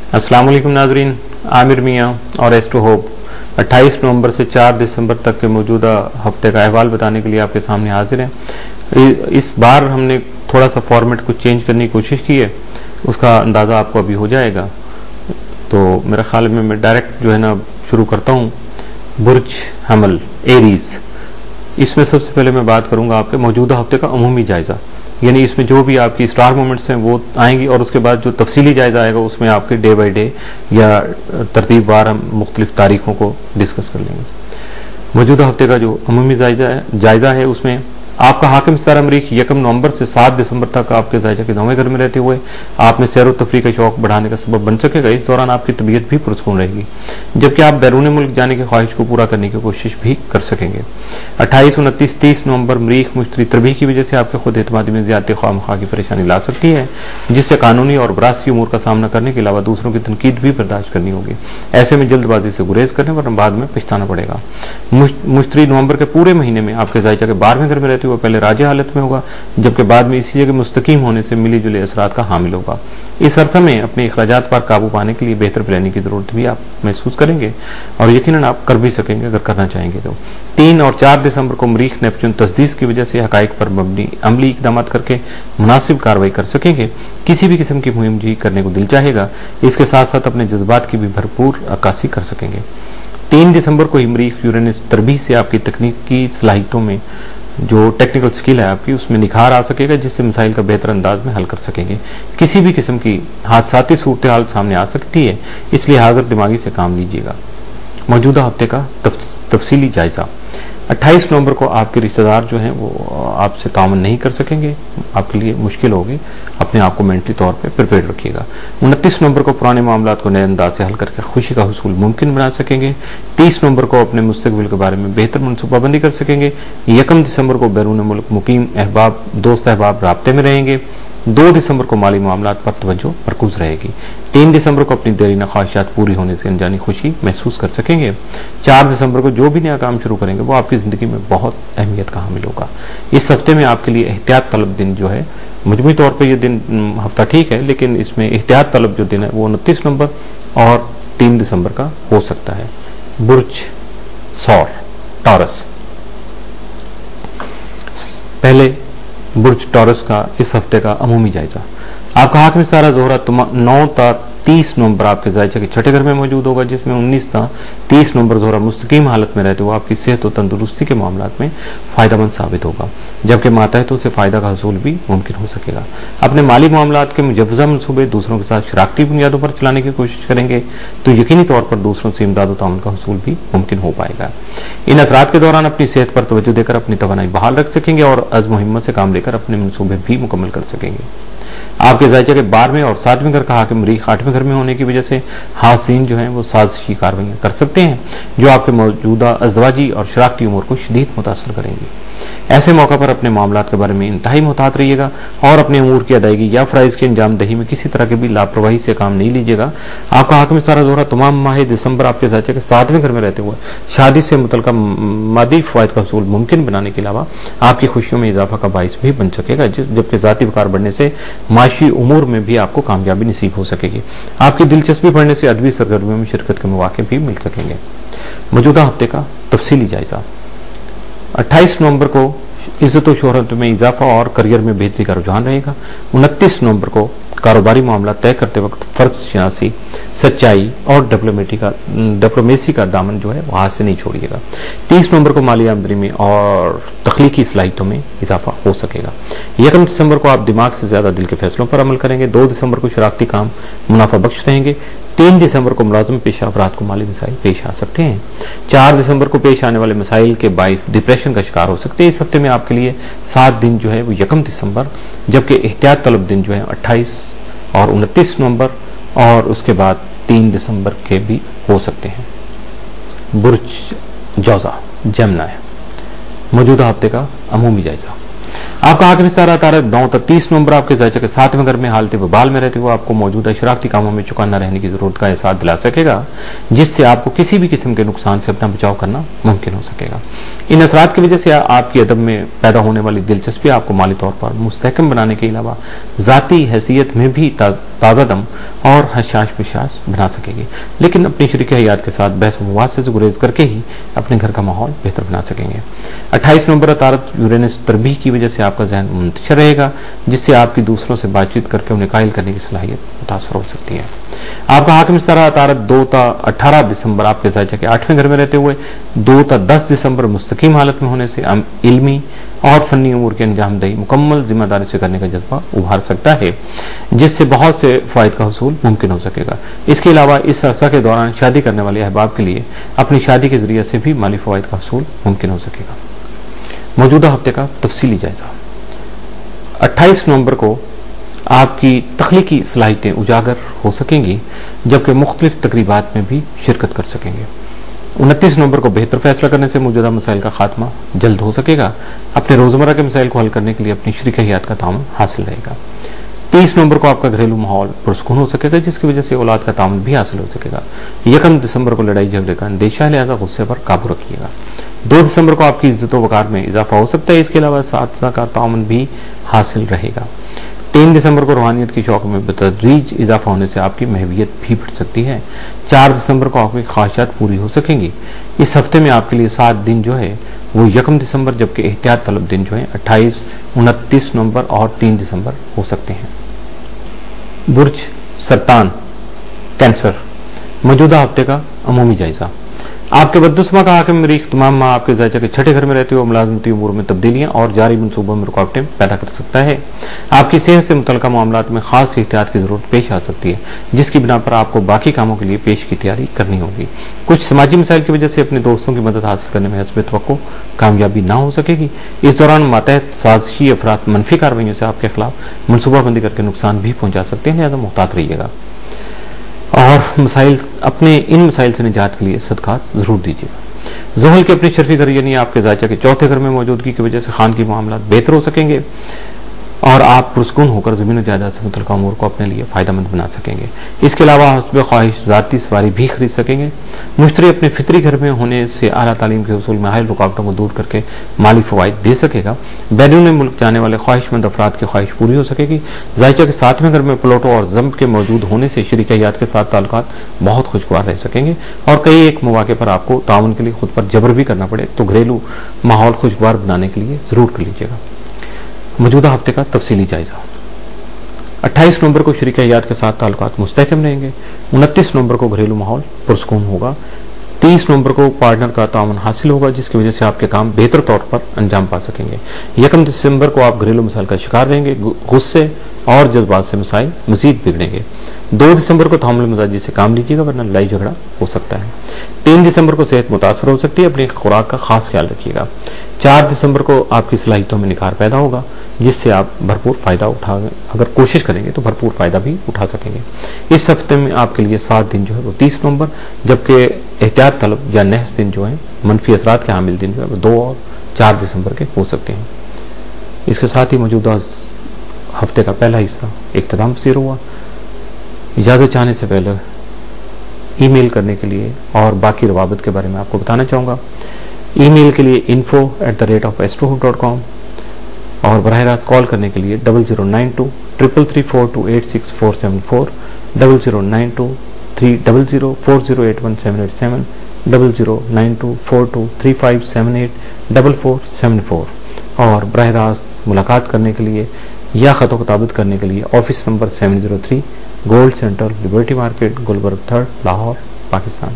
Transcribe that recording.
अस्सलाम वालेकुम नाज़रीन, आमिर मियाँ और एस्ट्रो होप 28 नवंबर से 4 दिसंबर तक के मौजूदा हफ्ते का अहवाल बताने के लिए आपके सामने हाजिर हैं। इस बार हमने थोड़ा सा फॉर्मेट को चेंज करने की कोशिश की है, उसका अंदाज़ा आपको अभी हो जाएगा। तो मेरा ख्याल में मैं डायरेक्ट जो है ना शुरू करता हूँ। बुर्ज हमल एरीज, इसमें सबसे पहले मैं बात करूँगा आपके मौजूदा हफ्ते का अमूमी जायज़ा, यानी इसमें जो भी आपकी स्टार मोमेंट्स हैं वो आएंगी और उसके बाद जो तफसीली जायजा आएगा उसमें आपके डे बाई डे या तरतीबवार हम मुख्तलिफ तारीखों को डिस्कस कर लेंगे। मौजूदा हफ्ते का जो अमूमी जायजा है उसमें आपका हाकिम सितारा मरीख 1 नवंबर से 7 दिसंबर तक आपके जायजा के नौवें घर में रहते हुए आप में सैर व तफरीह का शौक बढ़ाने का सबब बन सकेगा। इस दौरान आपकी तबीयत भी पुरसकून रहेगी, जबकि आप बैरून मुल्क जाने की ख्वाहिश को पूरा करने की कोशिश भी कर सकेंगे। 28, 29, 30 नवंबर मरीख मुश्तरी तरबीह की वजह से आपके खुद एतमादी में ज्यादा ख्वामखा की परेशानी ला सकती है, जिससे कानूनी और विरासती उमूर का सामना करने के अलावा दूसरों की तनकीद भी बर्दाश्त करनी होगी। ऐसे में जल्दबाजी से गुरेज करने पर बाद में पछताना पड़ेगा। मुश्तरी नवंबर के पूरे महीने में आपके जायजा के 12वें घर में रहते हुए पहले राजी हालत में होगा, जबकि बाद में इसी जगह मुस्तकीम होने से मिली जुली असरात का हामिल होगा। इस अरसा में अपने अखराजात पर काबू पाने के लिए बेहतर प्लानिंग की जरूरत भी आप महसूस करेंगे और यकीनन आप कर भी सकेंगे अगर करना चाहेंगे तो। 3 और 4 दिसंबर को मरीख नेपच्यून तस्दीस की वजह से हकाइक पर मबनी अमली इकदाम करके मुनासिब कार्रवाई कर सकेंगे। किसी भी किस्म की मुहिम जी करने को दिल चाहेगा, इसके साथ साथ अपने जज्बात की भी भरपूर अक्कासी कर सकेंगे। 3 दिसंबर को ही मरीख यूरेनस तरबीह से आपकी तकनीकी सलाहियतों में जो टेक्निकल स्किल है आपकी उसमें निखार आ सकेगा, जिससे मसाइल का बेहतर अंदाज में हल कर सकेंगे। किसी भी किस्म की हादसाती सूरत हाल सामने आ सकती है, इसलिए हाजिर दिमागी से काम लीजिएगा। मौजूदा हफ्ते का तफसीली जायजा। 28 नवंबर को आपके रिश्तेदार जो हैं वो आपसे ताउन नहीं कर सकेंगे, आपके लिए मुश्किल होगी, अपने आप को मेंटली तौर पे प्रिपेयर रखिएगा। 29 नवंबर को पुराने मामलात को नए अंदाज से हल करके खुशी का हुसूल मुमकिन बना सकेंगे। 30 नवंबर को अपने मुस्तकबिल के बारे में बेहतर मनसूबाबंदी कर सकेंगे। 1 दिसंबर को बैरून मुल्क मुकीम अहबाब दोस्त अहबाब राब्ते में रहेंगे। 2 दिसंबर को माली मामलात पर तवज्जो मरकूज रहेगी। 3 दिसंबर को अपनी देरीना ख्वाहिशात पूरी होने से अनजानी खुशी महसूस कर सकेंगे। 4 दिसंबर को जो भी नया काम शुरू करेंगे वो आपकी जिंदगी में बहुत अहमियत का हामिल होगा। इस हफ्ते में आपके लिए एहतियात तलब दिन जो है, मजमूई तौर पर यह दिन हफ्ता ठीक है, लेकिन इसमें एहतियात तलब जो दिन है वो 29 नवंबर और 3 दिसंबर का हो सकता है। बुर्ज सौर टॉरस, पहले बुर्ज टॉरस का इस हफ्ते का अमूमी जायजा। आपका हाकिम सितारा ज़ोहरा 9 ता 30 नवंबर आपके जायजा के छठे घर में मौजूद होगा, जिसमें 19 ता 30 नवंबर ज़ोहरा मुस्तकीम हालत में रहते हुए आपकी सेहत और तंदुरुस्ती के मामलात में फ़ायदेमंद साबित होगा, जबकि मातहतों से फ़ायदा का हसूल भी मुमकिन हो सकेगा। अपने माली मामलात के मुजव्वज़ा मनसूबे दूसरों के साथ शराकती बुनियादों पर चलाने की कोशिश करेंगे तो यकीनी तौर पर दूसरों से इमदाद और ताउन का हसूल भी मुमकिन हो पाएगा। इन असरात के दौरान अपनी सेहत पर तवज्जो देकर अपनी तवानाई बहाल रख सकेंगे और अज़्म व हिम्मत से काम लेकर अपने मनसूबे भी मुकम्मल कर सकेंगे। आपके जायजा के 12वें और 7वें घर का हाकिम मरीख 8वें घर में होने की वजह से हासिन जो हैं वो साजिशी कार्रवाइयां कर सकते हैं, जो आपके मौजूदा अज़वाजी और शराकती उमूर को शदीद मुतासर करेंगी। ऐसे मौका पर अपने मामलात के बारे में इंतहाई मुहतात रहिएगा और अपने उमूर की अदायगी या फ़राइज़ की अंजाम दही में किसी तरह की भी लापरवाही से काम नहीं लीजिएगा। आपका हाकिम सितारा ज़ोहरा तमाम माह दिसंबर आपके जायजा के 7वें घर में रहते हुए शादी से मुतल्लिक़ मादी फ़वाइद का हसूल मुमकिन बनाने के अलावा आपकी खुशियों में इजाफा का बाइस भी बन सकेगा, जबकि ज़ाती वक़ार बढ़ने से माशी उमूर में भी आपको कामयाबी नसीब हो सकेगी। आपकी दिलचस्पी बढ़ने से अदबी सरगर्मियों में शिरकत के मौके भी मिल सकेंगे। मौजूदा हफ्ते का तफसीली जायजा। 28 नवंबर को इज्जत व शोहरत में इजाफा और करियर में बेहतरी का रुझान रहेगा। 29 नवंबर को कारोबारी मामला तय करते वक्त फर्ज शनासी, सच्चाई और डिप्लोमेसी का दामन जो है वो हाथ से नहीं छोड़िएगा। 30 नवंबर को माली आमदनी में और तख्लीकी सलाहियतों में इजाफा हो सकेगा। 1 दिसंबर को आप दिमाग से ज्यादा दिल के फैसलों पर अमल करेंगे। 2 दिसंबर को शराकती काम मुनाफा बख्श रहेंगे। 3 दिसंबर को मुलाजिम पेशा अफराद को माली मसाइल पेश आ सकते हैं। 4 दिसंबर को पेश आने वाले मसाइल के बाइस डिप्रेशन का शिकार हो सकते हैं। इस हफ्ते में आपके लिए 7 दिन जो है वो 1 दिसंबर, जबकि एहतियात तलब दिन जो है 28 और 29 नवंबर और उसके बाद 3 दिसंबर के भी हो सकते हैं। बुर्ज जौजा जेमिनी, मौजूदा हफ्ते का अमूमी जायजा। आपका हाकिम इस्तारा तारक 9 नवंबर आपके ज़ायचा के 7वें घर में हालत वबाल में रहते हुए आपको मौजूदा शरारती कामों में चौकन्ना रहने की जरूरत का एहसास दिला सकेगा, जिससे आपको किसी भी किस्म के नुकसान से अपना बचाव करना मुमकिन हो सकेगा। इन असरात की वजह से आपकी अदब में पैदा होने वाली दिलचस्पी आपको माली तौर पर मुस्तहकम बनाने के अलावा ज़ाती हैसियत में भी ताज़ा दम और हशाश पिशाश बना सकेगी, लेकिन अपनी शरीक हयात के साथ बहस मुबासे से गुरेज करके ही अपने घर का माहौल बेहतर बना सकेंगे। 28 नवंबर तारक यूरेनस तरबीह की वजह से आपका जहन मुंतशिर रहेगा, जिससे आपकी दूसरों से बातचीत करके उन्हें कायल करने की सलाहियत मुतासर हो सकती है। आपका हाकिम इस्तारा तारक 2 ता 18 दिसंबर आपके ज़ायचा के 8वें घर में रहते हुए 2 ता 10 दिसंबर मुस्तकीम हालत में होने से इल्मी और फनी उमूर की अंजामदही मुकम्मल जिम्मेदारी से करने का जज्बा उभार सकता है, जिससे बहुत से फायद का हसूल मुमकिन हो सकेगा। इसके अलावा इस अरसा के दौरान शादी करने वाले अहबाब के लिए अपनी शादी के जरिए से भी माली फवायद का हसूल मुमकिन हो सकेगा। मौजूदा हफ्ते का तफसीली जायजा। 28 नवंबर को आपकी तख्लीकी सलाहियतें उजागर हो सकेंगी, जबकि मुख्तलिफ तकरीबात में भी शिरकत कर सकेंगे। 29 नवंबर को बेहतर फैसला करने से मौजूदा मसाइल का खात्मा जल्द हो सकेगा। अपने रोजमर्रा के मसाइल को हल करने के लिए अपनी शरीक हयात का ताउन हासिल रहेगा। 30 नवंबर को आपका घरेलू माहौल पुरसकून हो सकेगा, जिसकी वजह से औलाद का ताउन भी हासिल हो सकेगा। 1 दिसंबर को लड़ाई झगड़े का अंदेशा है, लिहाजा गुस्से पर काबू रखिएगा। 2 दिसंबर को आपकी इज्जत वकार में इजाफा हो सकता है, इसके अलावा साथसा का ताउन भी हासिल रहेगा। 3 दिसंबर को रूहानियत की शौक में बतदरीज इजाफा होने से आपकी महवियत भी बढ़ सकती है। 4 दिसंबर को आपकी ख्वाहिशात पूरी हो सकेंगी। इस हफ्ते में आपके लिए 7 दिन जो है वो 1 दिसंबर, जबकि एहतियात तलब दिन जो है 28, 29 नवंबर और 3 दिसंबर हो सकते हैं। बुर्ज सरतान कैंसर, मौजूदा हफ्ते का अमूमी जायजा। आपके बददुस्मा का हाकिम मरीख तमाम माह आपके ज़ायचा के 6ठे घर में रहते हुए मुलाजमती उमूर में तब्दीलियां और जारी मनसूबों में रुकावटें पैदा कर सकता है। आपकी सेहत से मुतल्लिका मामलात में खास एहतियात की जरूरत पेश आ सकती है, जिसकी बिना पर आपको बाकी कामों के लिए पेश की तैयारी करनी होगी। कुछ समाजी मसाइल की वजह से अपने दोस्तों की मदद हासिल करने में हस्ब तवक्को कामयाबी ना हो सकेगी। इस दौरान मातहत साजिशी अफराद मनफी कार्रवाइयों से आपके खिलाफ मनसूबाबंदी करके नुकसान भी पहुंचा सकते हैं, लिहाजा मुहतात रहिएगा और अपने इन मसाइल से निजात के लिए सदकात जरूर दीजिएगा। ज़ुहल के अपने शर्फी घर यानी आपके ज़ायचा के 4थे घर में मौजूदगी की वजह से खान की मामलात बेहतर हो सकेंगे और आप पुरस्कून होकर ज़मीन जायदाद से मुतल्लिका उमूर को अपने लिए फ़ायदेमंद बना सकेंगे। इसके अलावा हस्ब ख्वाहिश ज़ाती सवारी भी खरीद सकेंगे। मुश्तरी अपने फितरी घर में होने से आला तालीम के हसूल में हायल रुकावटों को दूर करके माली फ़वाइद दे सकेगा। बैरून मुल्क जाने वाले ख्वाहिशमंद अफराद की ख्वाहिश पूरी हो सकेगी। ज़ायचा के 7वें घर में प्लूटो और ज़म्ब के मौजूद होने से शरीक हयात के साथ ताल्लुकात बहुत खुशगवार रह सकेंगे और कई एक मौके पर आपको ताउन के लिए खुद पर जबर भी करना पड़े तो घरेलू माहौल खुशगवार बनाने के लिए ज़रूर कर लीजिएगा। मौजूदा हफ्ते का तफसीली जायजा। 28 नवंबर को शरीक हयात के साथ ताल्लुकात मुस्तहकम रहेंगे। 29 नवंबर को घरेलू माहौल पुरसकून होगा। 30 नवंबर को पार्टनर का ताउन हासिल होगा, जिसकी वजह से आपके काम बेहतर तौर पर अंजाम पा सकेंगे। 1 दिसंबर को आप घरेलू मसाइल का शिकार रहेंगे। गुस्से और जज्बात से मसाइल मजीद बिगड़ेंगे। 2 दिसंबर को तामुल मिजाजी से काम लीजिएगा, वरना लड़ाई झगड़ा हो सकता है। 3 दिसंबर को सेहत मुतासर हो सकती है, अपनी खुराक का खास ख्याल रखिएगा। 4 दिसंबर को आपकी सलाहियतों में निखार पैदा होगा, जिससे आप भरपूर फायदा अगर कोशिश करेंगे तो भरपूर फायदा भी उठा सकेंगे। इस हफ्ते में आपके लिए 7 दिन जो है वो 30 नवंबर, जबकि एहतियात तलब या नहस दिन जो है मनफी असरात के हामिल दिन जो है वो 2 और 4 दिसंबर के हो सकते हैं। इसके साथ ही मौजूदा हफ्ते का पहला हिस्सा इख्तिताम पसीर हुआ। इजाज़त चाहने से पहले ईमेल करने के लिए और बाकी रवाबत के बारे में आपको बताना चाहूँगा। ईमेल के लिए info@astrohub.com और बराह रास्त कॉल करने के लिए 0092 3334286 0092 300 4081 0092 423578 4474 और बराह रास्त मुलाकात करने के लिए या ख़त किताबत करने के लिए office number 703 gold centre liberty market Gulberg 3rd Lahore Pakistan.